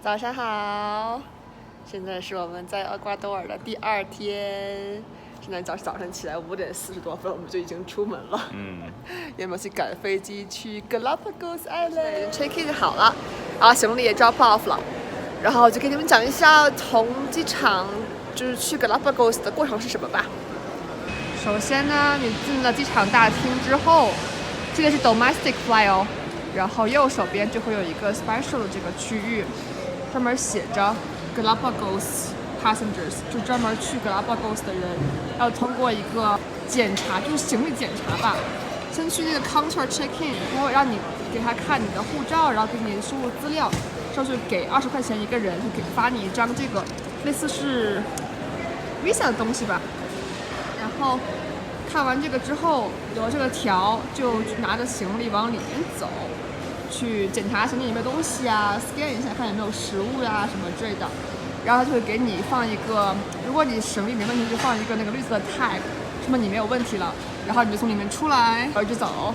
早上好，现在是我们在厄瓜多尔的第2天。现在早上起来5点40多分，我们就已经出门了。有没有去赶飞机去 Galapagos Island？ check in 好了，然后行李也 drop off 了，然后就给你们讲一下从机场就是去 Galapagos 的过程是什么吧。首先呢，你进了机场大厅之后，这个是 domestic flight 哦，然后右手边就会有一个 special 的这个区域，上面写着 Galapagos passengers， 就专门去 Galapagos 的人要通过一个检查，就是行李检查吧。先去那个 counter check in， 然后让你给他看你的护照，然后给你输入资料，之后就给20块钱一个人，就发你一张这个类似是 visa 的东西吧。然后看完这个之后，有这个条就拿着行李往里面走，去检查行李里面东西啊 ，scan 一下看有没有食物呀、什么之类的。然后他就会给你放一个，如果你行李没问题，就放一个那个绿色的 tag， 说明你没有问题了，然后你就从里面出来，然后就走。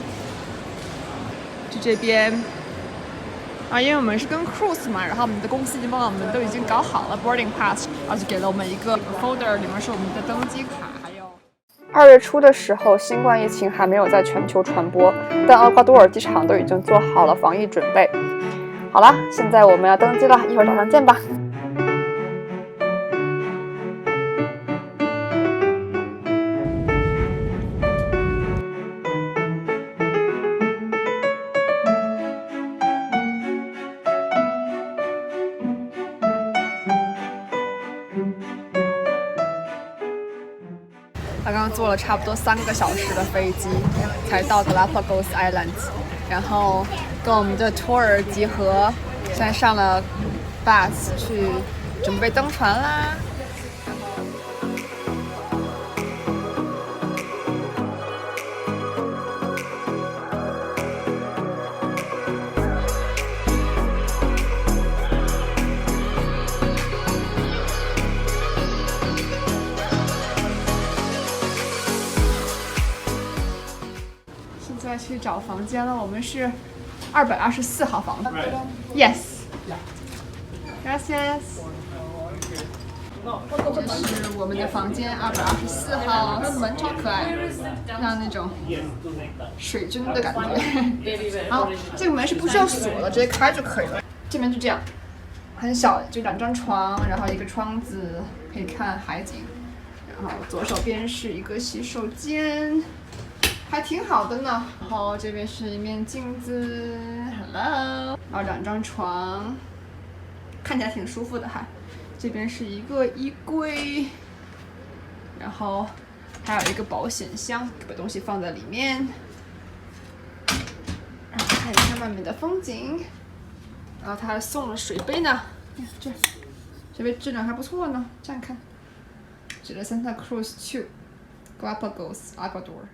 去这边啊，因为我们是跟 cruise 嘛，然后我们的公司已经帮我们都已经搞好了 boarding pass， 然后就给了我们一个 folder， 里面是我们的登机卡，还有。2月初的时候，新冠疫情还没有在全球传播，但厄瓜多尔机场都已经做好了防疫准备。好了，现在我们要登机了，一会儿早上见吧。刚刚坐了差不多3个小时的飞机，才到 Galapagos Islands， 然后跟我们的 tour 集合，现在上了 bus 去准备登船啦。现在去找房间了，我们是224号房。Yes. Gracias. 这是我们的房间，224号，门超可爱，像那种水军的感觉。然后这个门是不需要锁的，直接开就可以了。这边就这样，很小，就2张床，然后一个窗子可以看海景。然后左手边是一个洗手间。还挺好的呢，然后这边是一面镜子 ，Hello， 然后2张床，看起来挺舒服的哈。这边是一个衣柜，然后还有一个保险箱，把东西放在里面。然后看一下外面的风景，然后他还送了水杯呢，这杯质量还不错呢，这样看，写着 Santa Cruz to Galapagos Ecuador。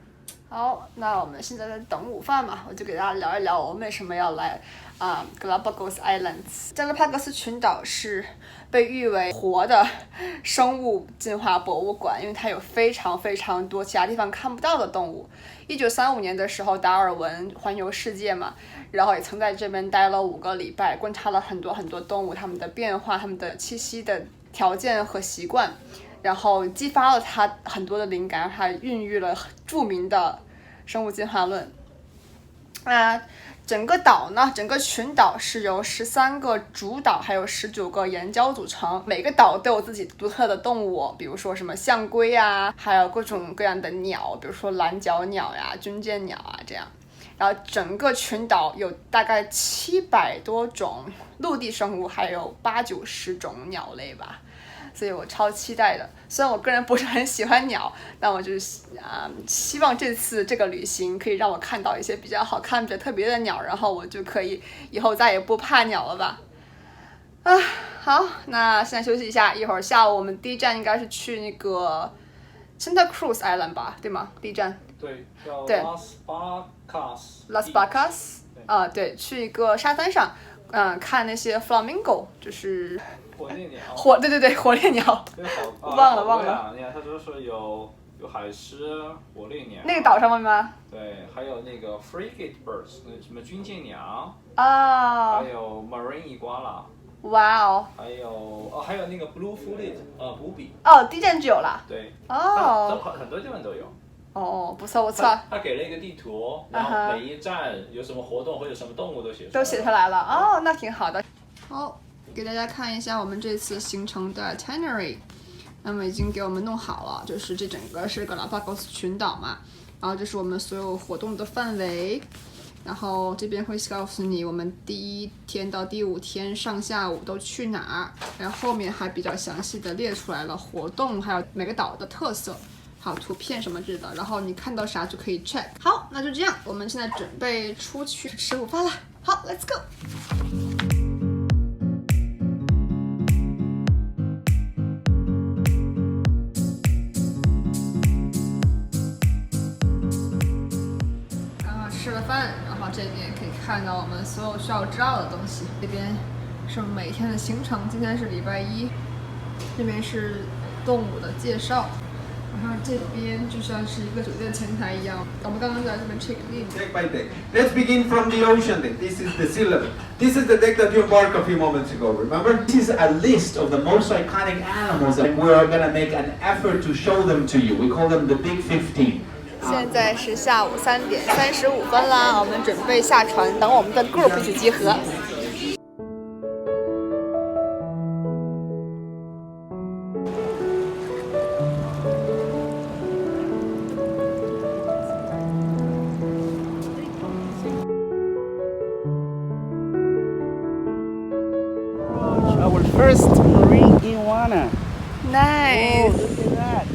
好，那我们现在在等午饭嘛，我就给大家聊一聊我们为什么要来Galapagos Islands。加拉帕戈斯群岛是被誉为活的生物进化博物馆，因为它有非常非常多其他地方看不到的动物。1935年的时候，达尔文环游世界嘛，然后也曾在这边待了5个礼拜，观察了很多很多动物，它们的变化，它们的栖息的条件和习惯。然后激发了他很多的灵感，还孕育了著名的生物进化论。整个岛呢，整个群岛是由13个主岛还有19个岩礁组成，每个岛都有自己独特的动物，比如说什么象龟啊，还有各种各样的鸟，比如说蓝角鸟呀、军舰鸟啊这样。然后整个群岛有大概700多种陆地生物，还有80-90种鸟类吧。所以我超期待的，虽然我个人不是很喜欢鸟，但我就是希望这次这个旅行可以让我看到一些比较好看、比较特别的鸟，然后我就可以以后再也不怕鸟了吧。好，那现在休息一下，一会儿下午我们第一站应该是去那个 Santa Cruz Island 吧，对吗？第一站。对，叫 Las Barcas。对，去一个沙滩上，看那些 flamingo， 就是。火烈鸟，对，火烈鸟，忘了。它就是有海狮、火烈鸟。那个岛上面吗？对，还有那个 frigate birds， 那什么军舰鸟。啊。还有 marine iguana。哇哦！还有那个 Blue Fleet 补比。第一站就有了。对。很多地方都有。不错不错。他给了一个地图，然后每一站有什么活动或者什么动物都写出来了。那挺好的。好，给大家看一下我们这次行程的 itinerary。那么已经给我们弄好了，就是这整个是Galapagos群岛嘛，然后这是我们所有活动的范围，然后这边会告诉你我们第1天到第5天上下午都去哪儿，然后后面还比较详细的列出来了活动，还有每个岛的特色，还有图片什么之类的，然后你看到啥就可以 check。好，那就这样，我们现在准备出去吃午饭了。好 ，Let's go。吃了饭，然后这边可以看到我们所有需要知道的东西。这边是每天的行程，今天是礼拜1，这边是动物的介绍，然后这边就像是一个酒店前台一样。我们刚刚在这边 check in。Deck by deck. Let's begin from the ocean deck. This is the sea level. This is the deck that you embarked a few moments ago. Remember? This is a list of the most iconic animals, and we are gonna make an effort to show them to you. We call them the Big 15. 现在是下午3点35分啦，我们准备下船，等我们的 group 一起集合。Our first marine iguana. Nice. Oh, look at that.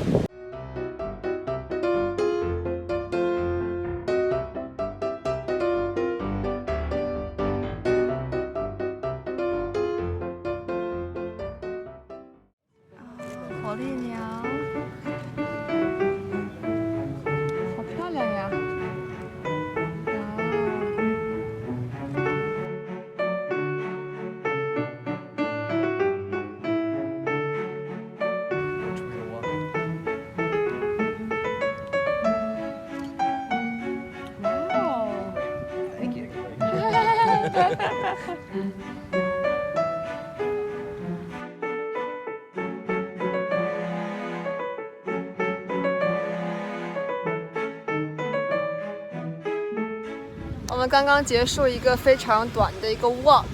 Thank you. 我们刚刚结束一个非常短的一个 walk，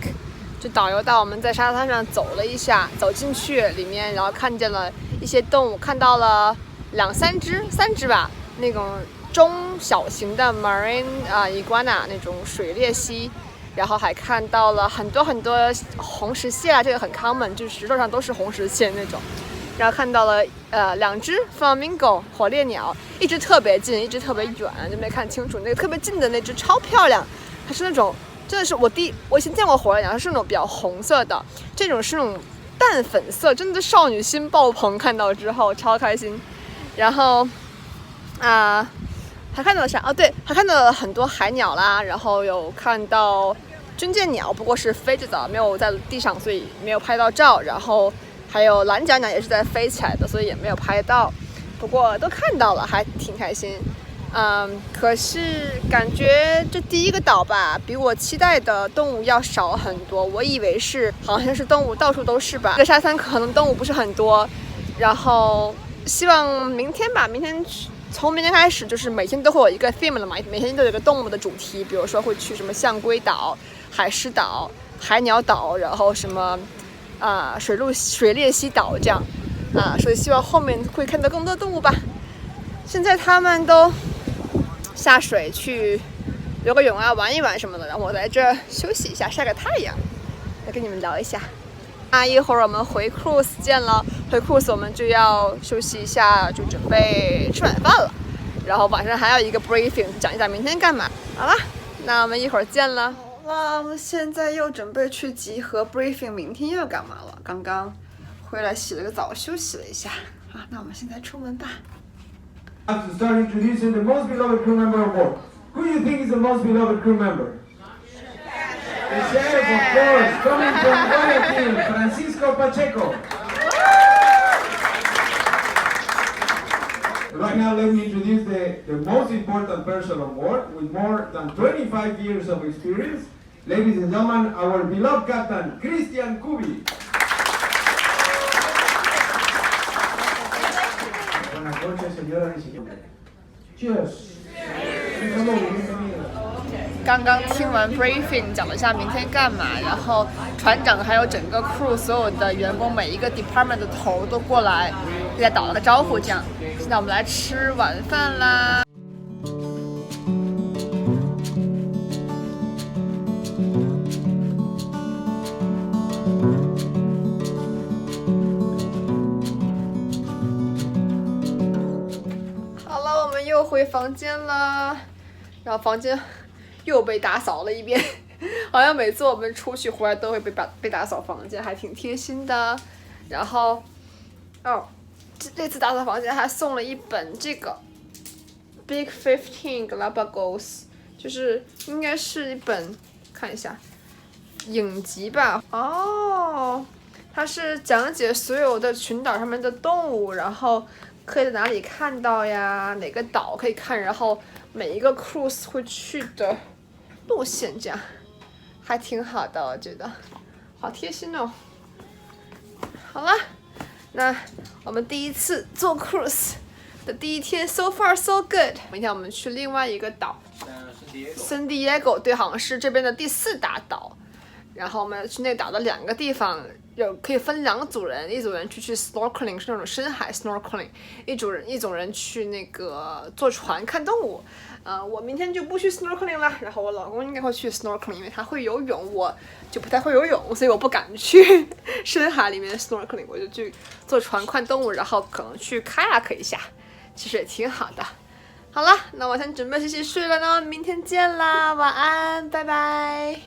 就导游带我们在沙滩上走了一下，走进去里面，然后看见了一些动物，看到了3只吧，那种中小型的 marine iguana 那种水鬣蜥，然后还看到了很多红石蟹啊，这个很 common， 就是石头上都是红石蟹那种。然后看到了2只 flamingo 火烈鸟，一只特别近，一只特别远，就没看清楚。那个特别近的那只超漂亮，它是那种真的是我以前见过火烈鸟，它是那种比较红色的，这种是那种淡粉色，真的少女心爆棚，看到之后超开心。然后还看到了啥？对，还看到了很多海鸟啦，然后有看到军舰鸟，不过是飞着的，没有在地上，所以没有拍到照。然后还有蓝脚鸟也是在飞起来的，所以也没有拍到，不过都看到了，还挺开心。可是感觉这第一个岛吧，比我期待的动物要少很多。我以为是好像是动物到处都是吧，这个沙滩可能动物不是很多。然后希望明天从明天开始，就是每天都会有一个 theme 了嘛，每天都有一个动物的主题，比如说会去什么象龟岛、海狮岛、海鸟岛，然后什么水鬣蜥岛这样所以希望后面会看到更多动物吧。现在他们都下水去游个泳啊，玩一玩什么的，然后我在这休息一下，晒个太阳，来跟你们聊一下。一会儿我们回 cruise 见了，回 cruise 我们就要休息一下，就准备吃晚饭了。然后晚上还有一个 briefing， 讲一讲明天干嘛。好了，那我们一会儿见了。好了，我们现在又准备去集合 briefing， 明天又要干嘛了？刚刚回来洗了个澡，休息了一下。好，那我们现在出门吧。To start introducing the most beloved crew member of board. Who do you think is the most beloved crew member? The chef, of course, coming from Guayaquil, Francisco Pacheco. Right now, let me introduce the most important person on board with more than 25 years of experience. Ladies and gentlemen, our beloved captain, Christian Kubi. Buenas noches, señoras y señores. Cheers. 刚刚听完 briefing， 讲了一下明天干嘛，然后船长还有整个 crew 所有的员工，每一个 department 的头都过来给大家打了个招呼，这样。现在我们来吃晚饭啦。好了，我们又回房间了，然后房间又被打扫了一遍，好像每次我们出去回来都会被打扫房间，还挺贴心的。然后，这次打扫房间还送了一本这个 Big 15 Galapagos， 就是应该是一本，看一下，影集吧。哦，它是讲解所有的群岛上面的动物，然后可以在哪里看到呀，哪个岛可以看，然后每一个 cruise 会去的路线，这样还挺好的，我觉得好贴心哦。好了，那我们第一次做 cruise 的第一天 so far so good。明天我们去另外一个岛，San Diego， 对，好像是这边的第4大岛。然后我们去那个岛的2个地方，可以分2组人，一组人去 snorkeling， 是那种深海 snorkeling， 一种人去那个坐船看动物。我明天就不去 snorkeling 了，然后我老公应该会去 snorkeling， 因为他会游泳，我就不太会游泳，所以我不敢去深海里面 snorkeling， 我就去坐船看动物，然后可能去 kayak 一下，其实也挺好的。好了，那我先准备洗洗睡了呢，明天见啦，晚安，拜拜。